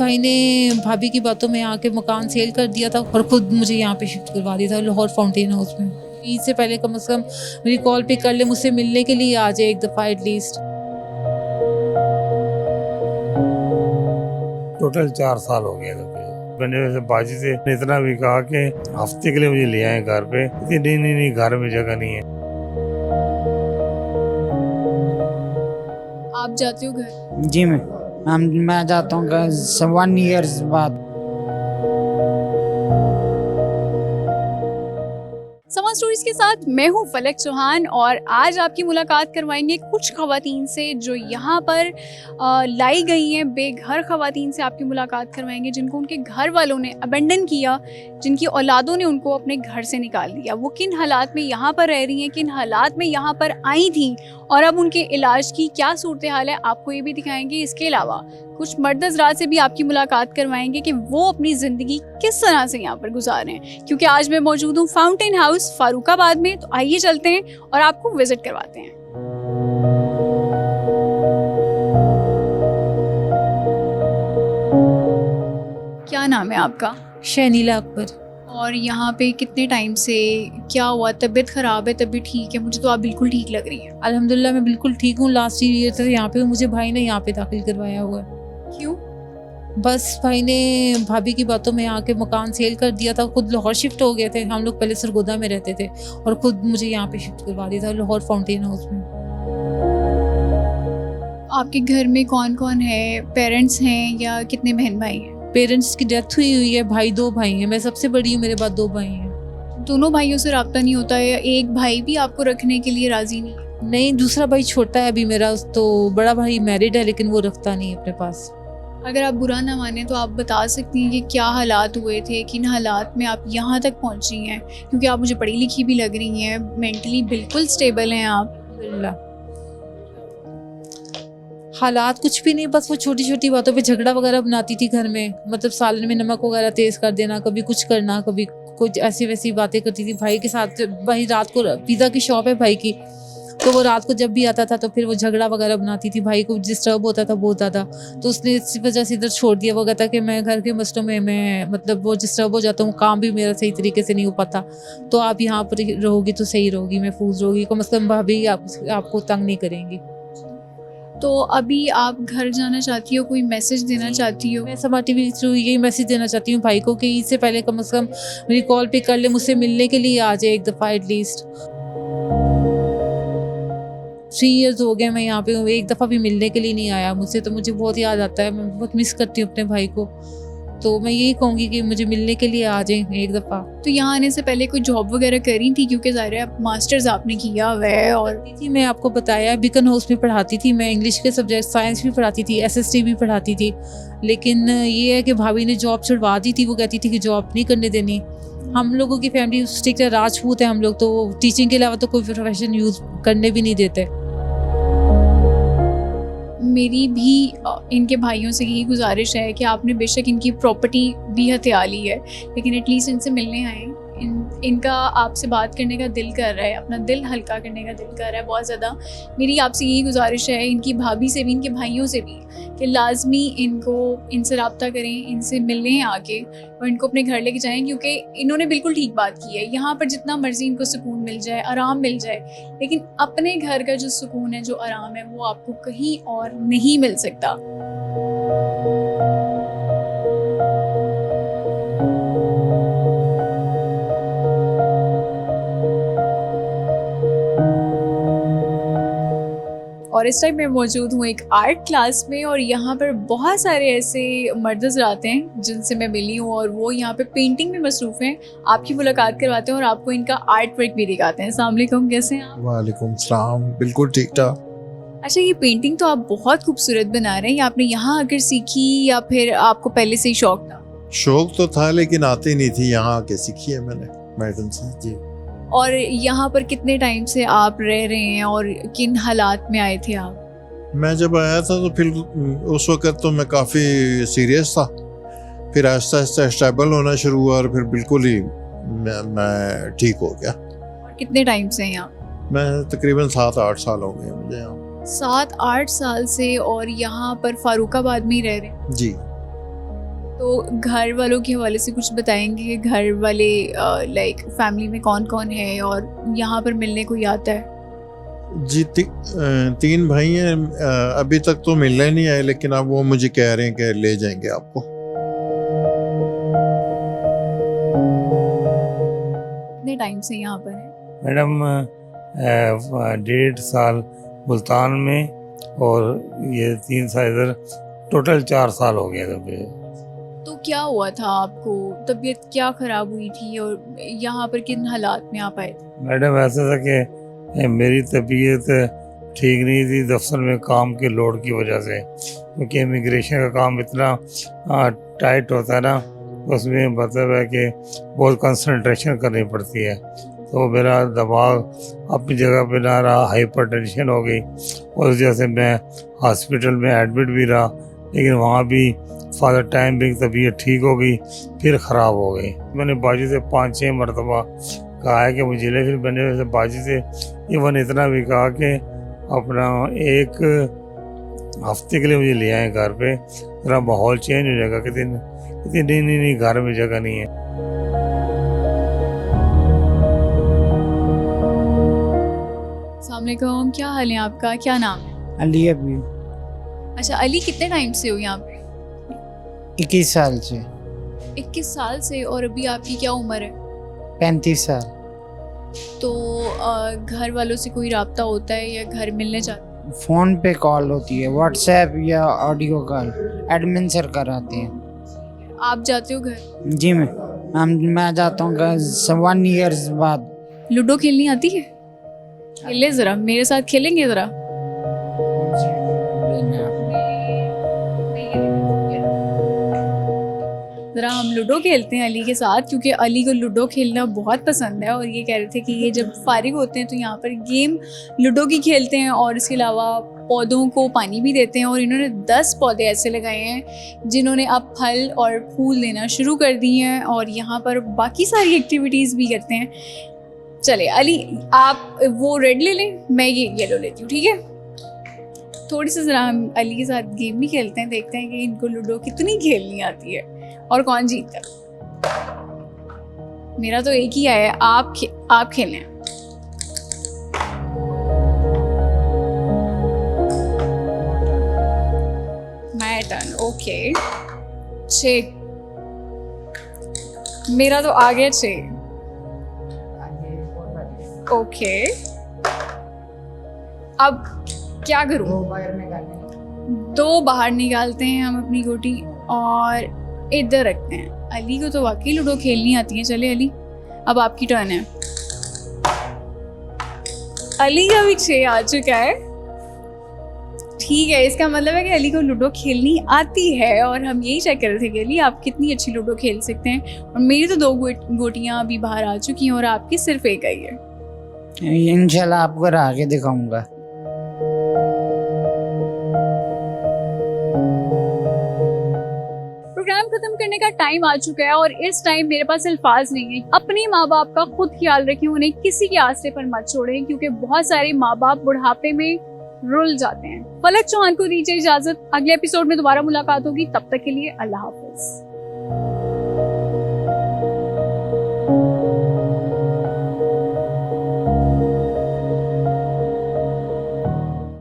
भाई ने भाभी की बातों में आके मकान सेल कर दिया था और खुद मुझे यहाँ पे शिफ्ट करवा दिया था लाहौर फाउंटेन हाउस में। ईद से पहले कम से कम मेरी कॉल पिक कर ले, मुझसे मिलने के लिए आ जाए एक दफ़ा एटलीस्ट। टोटल 4 साल हो गए थे। मैंने वैसे बाजी से इतना भी कहा कि हफ्ते के लिए मुझे ले आए घर पे। नहीं, घर में जगह नहीं है। आप जाते हो घर? जी मैं जाता हूँ 1 ईयर्स बाद। समा स्टोरीज के साथ मैं हूँ फलक चौहान और आज आपकी मुलाकात करवाएंगे कुछ खवातीन से जो यहाँ पर लाई गई हैं। बेघर खवातीन से आपकी मुलाकात करवाएंगे जिनको उनके घर वालों ने अबेंडन किया, जिनकी औलादों ने उनको अपने घर से निकाल दिया। वो किन हालात में यहाँ पर रह रही हैं, किन हालात में यहाँ पर आई थी और अब उनके इलाज की क्या सूरत हाल है, आपको ये भी दिखाएंगे। इसके अलावा कुछ मर्द हज़रात से भी आपकी मुलाकात करवाएंगे कि वो अपनी ज़िंदगी किस तरह से यहाँ पर गुजारें, क्योंकि आज मैं मौजूद हूँ फाउंटेन हाउस फारूकाबाद में। तो आइए चलते हैं और आपको विजिट करवाते हैं। क्या नाम है आपका? शहनीला अकबर। और यहाँ पे कितने टाइम से, क्या हुआ? तबीयत ख़राब है, तबीयत ठीक है? मुझे तो आप बिल्कुल ठीक लग रही हैं। अल्हम्दुलिल्लाह मैं बिल्कुल ठीक हूँ। लास्ट ईयर से यहाँ पे मुझे भाई ने यहाँ पे दाखिल करवाया हुआ है। क्यों? बस भाई ने भाभी की बातों में आके मकान सेल कर दिया था, खुद लाहौर शिफ्ट हो गए थे। हम लोग पहले सरगोदा में रहते थे और खुद मुझे यहाँ पे शिफ्ट करवा दिया था लाहौर फाउंटेन हाउस में। आपके घर में कौन कौन है? पेरेंट्स हैं या कितने बहन भाई हैं? पेरेंट्स की डेथ हुई है, भाई 2 भाई हैं। मैं सबसे बड़ी हूँ, मेरे बाद 2 भाई हैं। दोनों भाइयों से रब्ता नहीं होता है? एक भाई भी आपको रखने के लिए राजी नहीं है? नहीं, दूसरा भाई छोटा है अभी मेरा, तो बड़ा भाई मैरिड है लेकिन वो रखता नहीं है अपने पास। अगर आप बुरा ना माने तो आप बता सकती हैं कि क्या हालात हुए थे, किन हालात में आप यहाँ तक पहुँची हैं, क्योंकि आप मुझे पढ़ी लिखी भी लग रही हैं, मेंटली बिल्कुल स्टेबल हैं आप। अल्हम्दुलिल्लाह। हालात कुछ भी नहीं, बस वो छोटी छोटी बातों पे झगड़ा वगैरह बनाती थी घर में। मतलब सालन में नमक वगैरह तेज कर देना, कभी कुछ करना, कभी कुछ ऐसी वैसी बातें करती थी भाई के साथ। भाई रात को पिज़्ज़ा की शॉप है भाई की, तो वो रात को जब भी आता था तो फिर वो झगड़ा वगैरह बनाती थी। भाई को डिस्टर्ब होता था बहुत ज़्यादा, तो उसने इसी वजह से इधर छोड़ दिया। वो कहता कि मैं घर के मसलों में मैं मतलब वो डिस्टर्ब हो जाता हूँ, काम भी मेरा सही तरीके से नहीं हो पाता, तो आप यहाँ पर रहोगी तो सही रहोगी, महफूज रहोगी, कम से कम भाभी आपको तंग नहीं करेंगी। तो अभी आप घर जाना चाहती हो? कोई मैसेज देना चाहती हो? मैं समा टीवी के थ्रू यही मैसेज देना चाहती हूँ भाई को कि ईद से पहले कम से कम मेरी कॉल पिक कर ले, मुझसे मिलने के लिए आ जाए एक दफ़ा एटलीस्ट। 3 इयर्स हो गए मैं यहाँ पे हूँ, एक दफ़ा भी मिलने के लिए नहीं आया मुझसे, तो मुझे बहुत याद आता है। मैं बहुत मिस करती हूँ अपने भाई को, तो मैं यही कहूँगी कि मुझे मिलने के लिए आ जाए एक दफ़ा। तो यहाँ आने से पहले कोई जॉब वगैरह करी थी? क्योंकि ज़ाहिर है मास्टर्स आपने किया हुआ है। और थी मैं आपको बताया बिकन हाउस में पढ़ाती थी मैं, इंग्लिश के सब्जेक्ट, साइंस भी पढ़ाती थी, SST भी पढ़ाती थी। लेकिन ये है कि भाभी ने जॉब छुड़वा दी थी। वो कहती थी कि जॉब नहीं करने देनी। हम लोगों की फैमिली स्ट्रिक्ट है, राजपूत है हम लोग, तो टीचिंग के अलावा तो कोई प्रोफेशन यूज़ करने भी नहीं देते। मेरी भी इनके भाइयों से यही गुजारिश है कि आपने बेशक इनकी प्रॉपर्टी भी हथिया ली है, लेकिन एटलीस्ट इनसे मिलने आए। इनका आपसे बात करने का दिल कर रहा है, अपना दिल हल्का करने का दिल कर रहा है बहुत ज़्यादा। मेरी आपसे यही गुजारिश है, इनकी भाभी से भी, इनके भाइयों से भी, कि लाजमी इनसे रब्ता करें, इनसे मिलने आके और इनको अपने घर लेके जाएं, क्योंकि इन्होंने बिल्कुल ठीक बात की है। यहाँ पर जितना मर्जी इनको सुकून मिल जाए, आराम मिल जाए, लेकिन अपने घर का जो सुकून है, जो आराम है, वो आपको कहीं और नहीं मिल सकता। और इस टाइम मैं मौजूद हूँ एक आर्ट क्लास में और यहाँ पर बहुत सारे ऐसे मर्द हज़रात हैं जिनसे मैं मिली हूँ और वो यहाँ पे पेंटिंग में मसरूफ़ हैं। आपकी मुलाकात करवाते हैं और आपको इनका आर्ट वर्क भी दिखाते हैं। अस्सलाम वालेकुम, कैसे हैं आप? वालेकुम सलाम, बिल्कुल ठीक ठाक। अच्छा, ये पेंटिंग तो आप बहुत खूबसूरत बना रहे हैं। ये आपने यहाँ आकर सीखी या फिर आपको पहले से ही शौक था? शौक तो था लेकिन आती नहीं थी, यहाँ आके सीखी है मैंने मैडम से जी। और यहाँ पर कितने टाइम से आप रह रहे हैं और किन हालात में आए थे आप? मैं जब आया था तो फिर उस वक़्त तो मैं काफ़ी सीरियस था, फिर आहिस्ता आहिस्ता स्टेबल होना शुरू हुआ और फिर बिल्कुल ही मैं ठीक हो गया। और कितने टाइम से हैं यहाँ? मैं तकरीबन 7-8 साल हो गए मुझे यहाँ। 7-8 साल से। और यहाँ पर फारूकाबाद में ही रह रहे हैं? जी। तो घर वालों के हवाले से कुछ बताएंगे कि घर वाले लाइक फैमिली में कौन कौन है और यहाँ पर मिलने कोई आता है? जी 3 भाई हैं। अभी तक तो मिलने नहीं आए, लेकिन अब वो मुझे कह रहे हैं कि ले जाएंगे आपको। कितने टाइम से यहाँ पर है? मैडम 1.5 साल मुल्तान में और ये 3 साल इधर, टोटल 4 साल हो गए थे। तो क्या हुआ था आपको? तबीयत क्या ख़राब हुई थी और यहाँ पर किन हालात में आप आए थे? मैडम ऐसा था कि मेरी तबीयत ठीक नहीं थी दफ्तर में काम के लोड की वजह से, क्योंकि इमिग्रेशन का काम इतना टाइट होता है ना, उसमें मतलब है कि बहुत कंसंट्रेशन करनी पड़ती है। तो मेरा दिमाग अपनी जगह पे ना रहा, हाइपरटेंशन हो गई और इस वजह से मैं हॉस्पिटल में एडमिट भी रहा, लेकिन वहाँ भी फादर टाइम भी तबीयत ठीक हो गई, फिर ख़राब हो गई। मैंने बाजी से 5-6 मरतबा कहा है कि मुझे ले, फिर मैंने बाजी से इवन इतना भी कहा कि अपना 1 हफ्ते के लिए मुझे ले आए घर पे, जरा माहौल चेंज हो जाएगा। कहते नहीं घर में जगह नहीं है। अस्सलाम वालेकुम, क्या हाल है आपका? क्या नाम है? अली अभी अच्छा अली, कितने टाइम से हो यहाँ पे? 21 साल से 21 साल से। और अभी आपकी क्या उम्र है? 35 साल। तो घर वालों से कोई राब्ता होता है या घर मिलने जाते? फ़ोन पे कॉल होती है, व्हाट्सएप या ऑडियो कॉल एडमिन सर कराते हैं। आप जाते हो घर? जी मैं जाता हूँ 1 ईयर्स बाद। लूडो खेलनी आती है? खेले ज़रा, मेरे साथ खेलेंगे ज़रा? ज़रा हम लूडो खेलते हैं अली के साथ, क्योंकि अली को लूडो खेलना बहुत पसंद है और ये कह रहे थे कि ये जब फारिग होते हैं तो यहाँ पर गेम लूडो की खेलते हैं और इसके अलावा पौधों को पानी भी देते हैं। और इन्होंने 10 पौधे ऐसे लगाए हैं जिन्होंने अब फल और फूल देना शुरू कर दिए हैं और यहाँ पर बाकी सारी एक्टिविटीज़ भी करते हैं। चले अली, आप वो रेड ले लें, मैं ये येलो लेती हूँ, ठीक है? थोड़ी सी ज़रा हम अली के साथ गेम भी खेलते हैं, देखते हैं कि इनको लूडो कितनी खेलनी आती है और कौन जीतता है। मेरा तो एक ही है, आप खेलें। My turn, okay. 6, मेरा तो आ गया 6। ओके, अब क्या करूं? 2 बाहर निकालते हैं हम अपनी गोटी और इधर रखते हैं। अली को तो वाकई लूडो खेलनी आती है। चले अली, अब आपकी टर्न है। अली का भी 6 आ चुका है। ठीक है, इसका मतलब है कि अली को लूडो खेलनी आती है और हम यही चेक कर रहे थे कि अली आप कितनी अच्छी लूडो खेल सकते हैं। और मेरी तो 2 गोटियां अभी बाहर आ चुकी हैं और आपकी सिर्फ 1 आई है। इंशाल्लाह आपको आगे दिखाऊंगा। प्रोग्राम खत्म करने का टाइम आ चुका है और इस टाइम मेरे पास अल्फाज नहीं है। अपने माँ बाप का खुद ख्याल रखें, उन्हें किसी के आसरे पर मत छोड़ें, क्योंकि बहुत सारे माँ बाप बुढ़ापे में रुल जाते हैं। फलक चौहान को दीजिए इजाजत, अगले एपिसोड में दोबारा मुलाकात होगी। तब तक के लिए अल्लाह हाफिज।